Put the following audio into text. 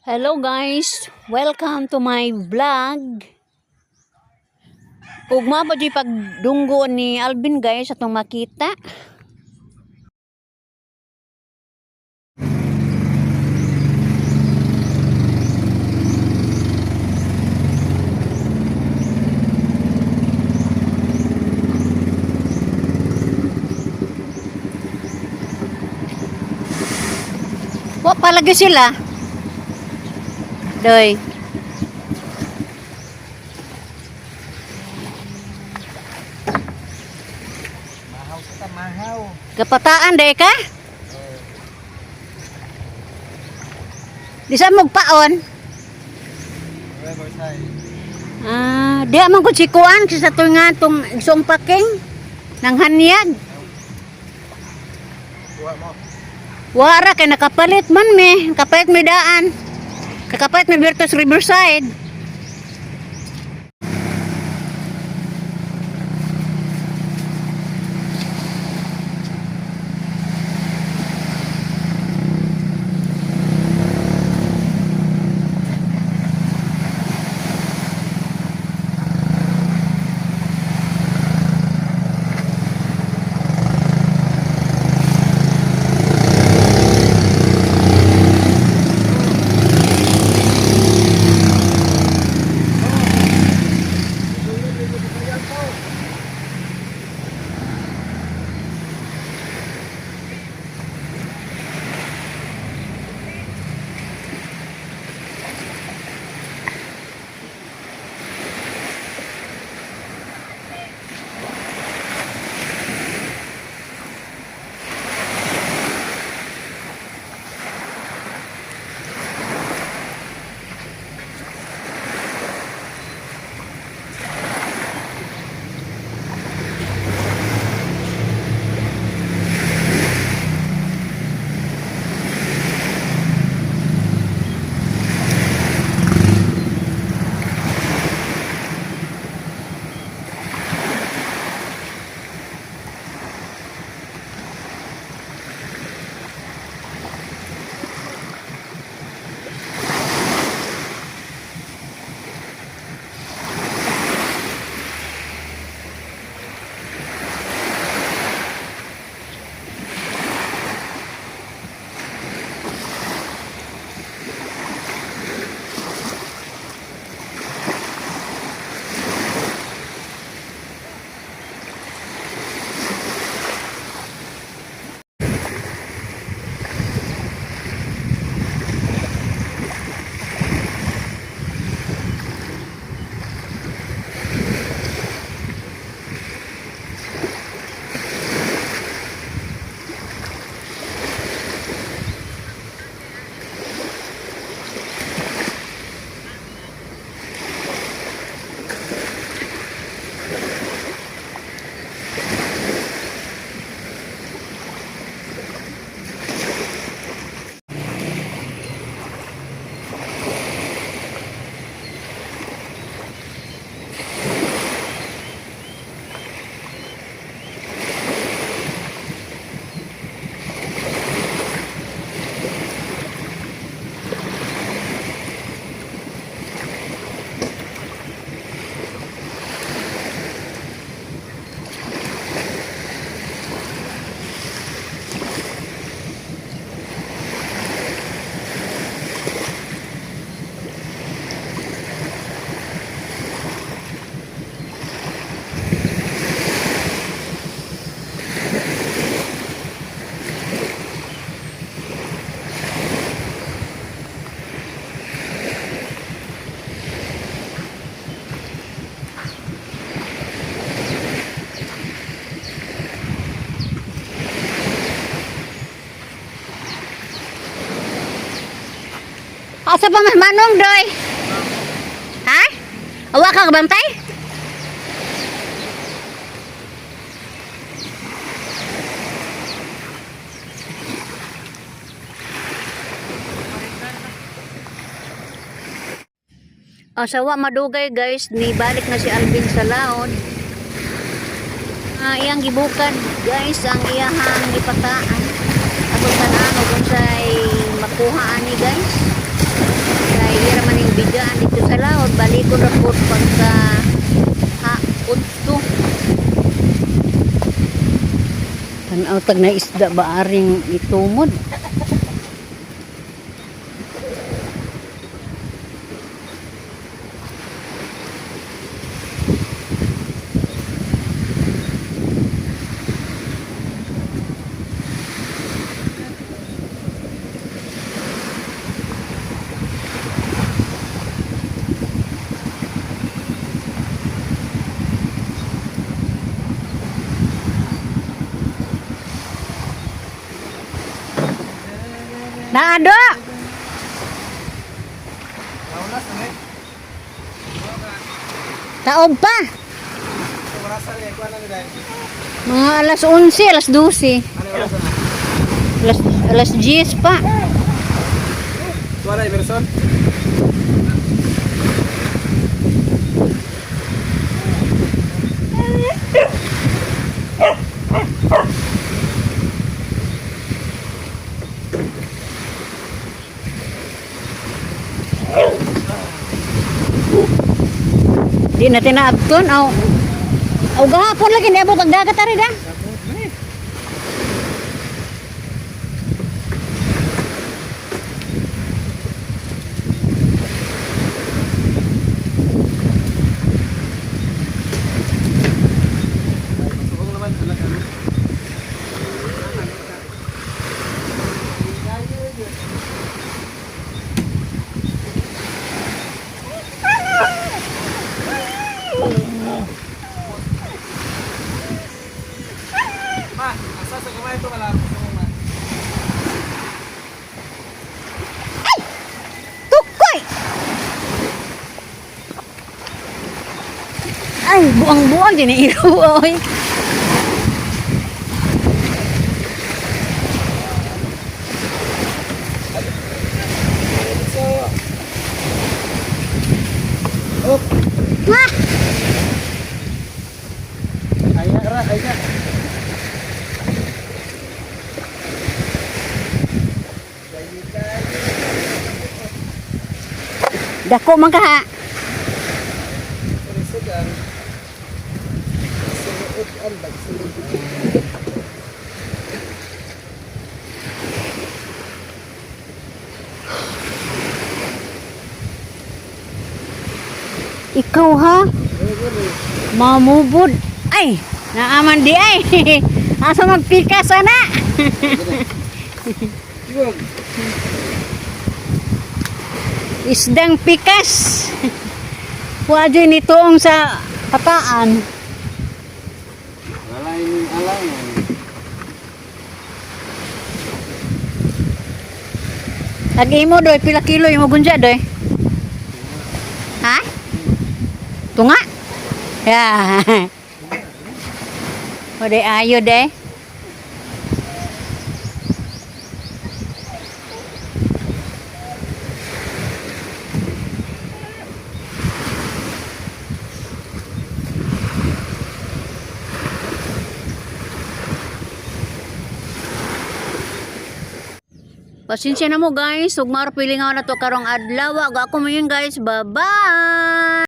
Hello guys, welcome to my vlog. Ugma po di pagdunggo ni Alvin guys atong makita. Wa palagi sila. Doy. Mahaw sa mahaw. Kapataan day ka? Di sa magpaon. Di man ko sikuan sa tunga tong isong paking nang hanyag. Kuha mo. Wara kay nakapalit man me, kapalit mi daan. Kakapalit mi Virtus Riverside. Asa pa man manong doy? Ha? Awa ka bantay? Asawa madugay guys, nibalik na si Alvin sa laod. Iyang gibukan guys ang iyahang gipataan. Atong tanano kung say makuha ani guys. bigaan dito sa laod. Balik ko na po pagka udto. Tanaw tag na isda ba aring itumod. Naado. Naunas na eh. Taob pa. Orasan niya, kuha na nila. Mga alas 11, alas 12. Ano yung orasan na? Alas 10 pa. Kuha na, Iverson. Di na tinaabton. Aw gahapon lagi ni abot ang dagat ari da. Subong naman, wala ka. Ma, asa sa kamay ito malapit mo, ma. Tukoy. Ay, buang-buang din ni iro oy. So, oh, Ma, ayak ra, ayak. dako man ka ha. Sugan. Suot ang bagsulog. Ikaw ha. Mamubod. Ay, naaman di ay. Asa magpika sana. Yun. Isdang pikas. Wadyo nitoong sa pataan. Alay ni alay. Ag-imo doy, pila kilo yung magunja doy? Ha? Tunga? Ya. O de ayo de. Pasensya na mo guys, ug maro pilingaw na to karong adlaw. Ako mo yun guys. Bye-bye.